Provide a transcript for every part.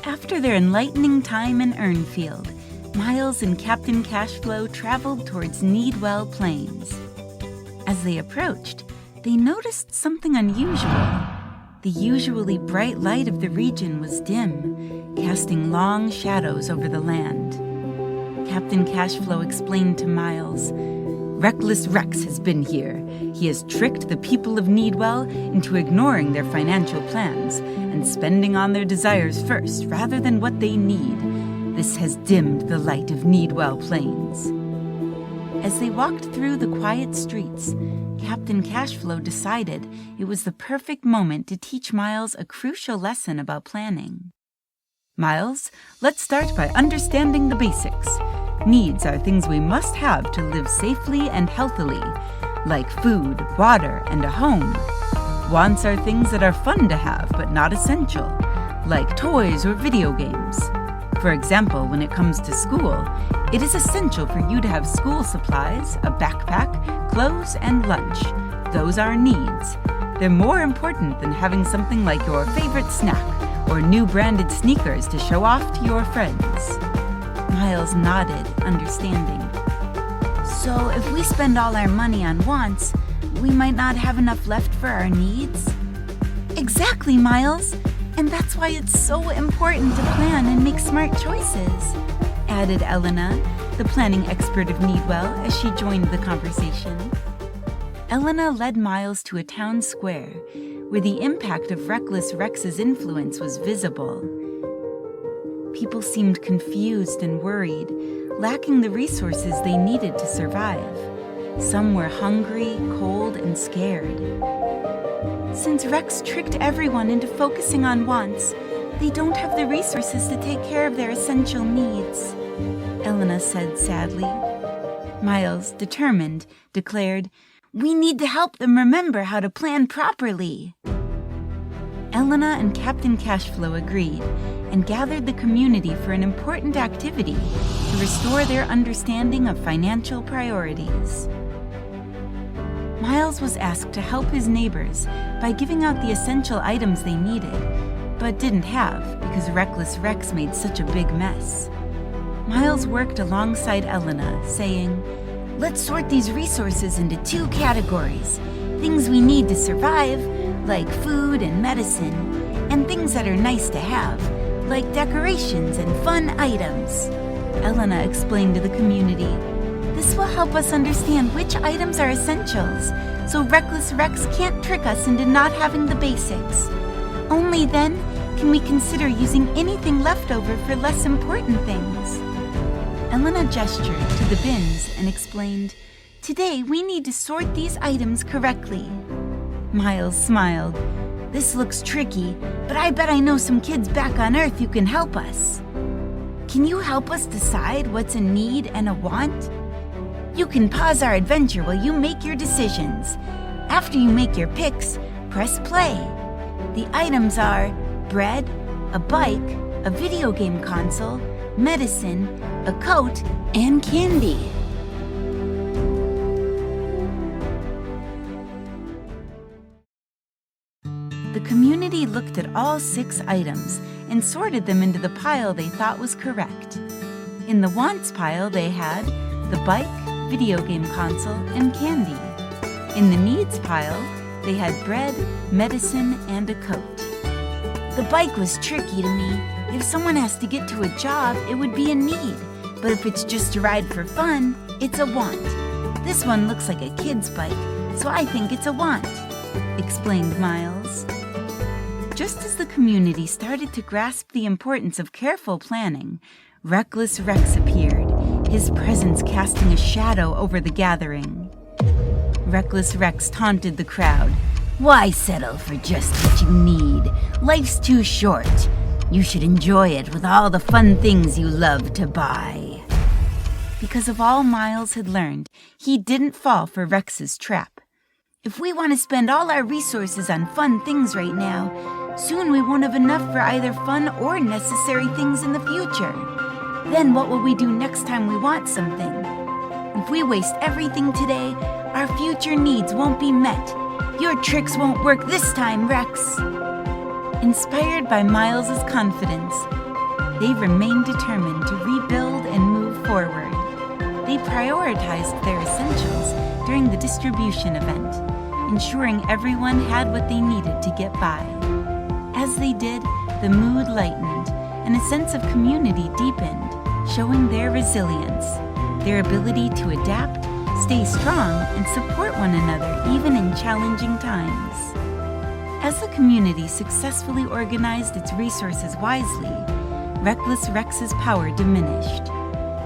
After their enlightening time in Urnfield, Miles and Captain Cashflow traveled towards Needwell Plains. As they approached, they noticed something unusual. The usually bright light of the region was dim, casting long shadows over the land. Captain Cashflow explained to Miles, "Reckless Rex has been here. He has tricked the people of Needwell into ignoring their financial plans and spending on their desires first rather than what they need. This has dimmed the light of Needwell Plains." As they walked through the quiet streets, Captain Cashflow decided it was the perfect moment to teach Miles a crucial lesson about planning. "Miles, let's start by understanding the basics. Needs are things we must have to live safely and healthily, like food, water, and a home. Wants are things that are fun to have but not essential, like toys or video games. For example, when it comes to school, it is essential for you to have school supplies, a backpack, clothes, and lunch. Those are needs. They're more important than having something like your favorite snack or new branded sneakers to show off to your friends." Miles nodded, understanding. "So if we spend all our money on wants, we might not have enough left for our needs?" "Exactly, Miles. And that's why it's so important to plan and make smart choices," added Elena, the planning expert of Needwell, as she joined the conversation. Elena led Miles to a town square, where the impact of Reckless Rex's influence was visible. People seemed confused and worried, lacking the resources they needed to survive. Some were hungry, cold, and scared. Since Rex tricked everyone into focusing on wants, they don't have the resources to take care of their essential needs, Elena said sadly. Miles, determined, declared, "We need to help them remember how to plan properly." Elena and Captain Cashflow agreed and gathered the community for an important activity to restore their understanding of financial priorities. Miles was asked to help his neighbors by giving out the essential items they needed, but didn't have because Reckless Rex made such a big mess. Miles worked alongside Elena, saying, "Let's sort these resources into 2 categories. Things we need to survive, like food and medicine, and things that are nice to have, like decorations and fun items." Elena explained to the community, "This will help us understand which items are essentials, so Reckless Rex can't trick us into not having the basics. Only then can we consider using anything left over for less important things." Elena gestured to the bins and explained, "Today we need to sort these items correctly." Miles smiled. "This looks tricky, but I bet I know some kids back on Earth who can help us." "Can you help us decide what's a need and a want?" "You can pause our adventure while you make your decisions. After you make your picks, press play. The items are bread, a bike, a video game console, medicine, a coat, and candy." The community looked at all 6 items and sorted them into the pile they thought was correct. In the wants pile, they had the bike, video game console, and candy. In the needs pile, they had bread, medicine, and a coat. "The bike was tricky to me. If someone has to get to a job, it would be a need. But if it's just to ride for fun, it's a want. This one looks like a kid's bike, so I think it's a want," explained Miles. Just as the community started to grasp the importance of careful planning, Reckless Rex appeared, his presence casting a shadow over the gathering. Reckless Rex taunted the crowd. "Why settle for just what you need? Life's too short. You should enjoy it with all the fun things you love to buy." Because of all Miles had learned, he didn't fall for Rex's trap. If we want to spend all our resources on fun things right now, soon we won't have enough for either fun or necessary things in the future. Then what will we do next time we want something? If we waste everything today, our future needs won't be met. Your tricks won't work this time, Rex. Inspired by Miles's confidence, they remained determined to rebuild and move forward. They prioritized their essentials during the distribution event, ensuring everyone had what they needed to get by. As they did, the mood lightened and a sense of community deepened, showing their resilience, their ability to adapt, stay strong, and support one another even in challenging times. As the community successfully organized its resources wisely, Reckless Rex's power diminished.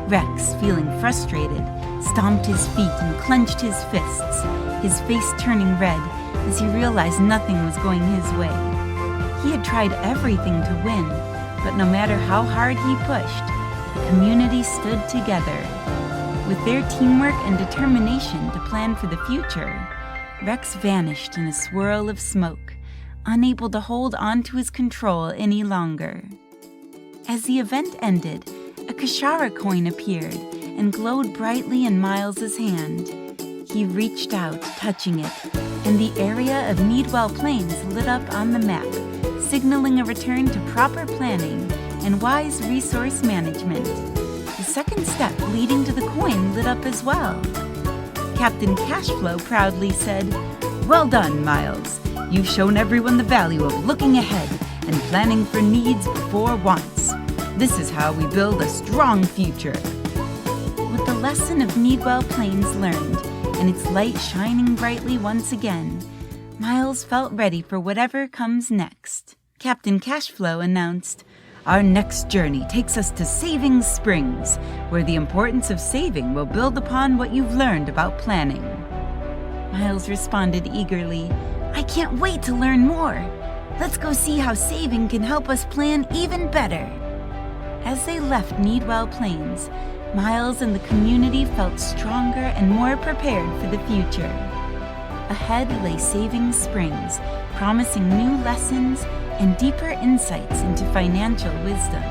Rex, feeling frustrated, stomped his feet and clenched his fists, his face turning red as he realized nothing was going his way. He had tried everything to win, but no matter how hard he pushed, the community stood together. With their teamwork and determination to plan for the future, Rex vanished in a swirl of smoke, unable to hold on to his control any longer. As the event ended, a Kashara coin appeared and glowed brightly in Miles's hand. He reached out, touching it, and the area of Needwell Plains lit up on the map, signaling a return to proper planning and wise resource management. The second step leading to the coin lit up as well. Captain Cashflow proudly said, "Well done, Miles. You've shown everyone the value of looking ahead and planning for needs before wants. This is how we build a strong future." With the lesson of Needwell Plains learned and its light shining brightly once again, Miles felt ready for whatever comes next. Captain Cashflow announced, "Our next journey takes us to Saving Springs, where the importance of saving will build upon what you've learned about planning." Miles responded eagerly, "I can't wait to learn more. Let's go see how saving can help us plan even better." As they left Needwell Plains, Miles and the community felt stronger and more prepared for the future. Ahead lay Saving Springs, promising new lessons and deeper insights into financial wisdom.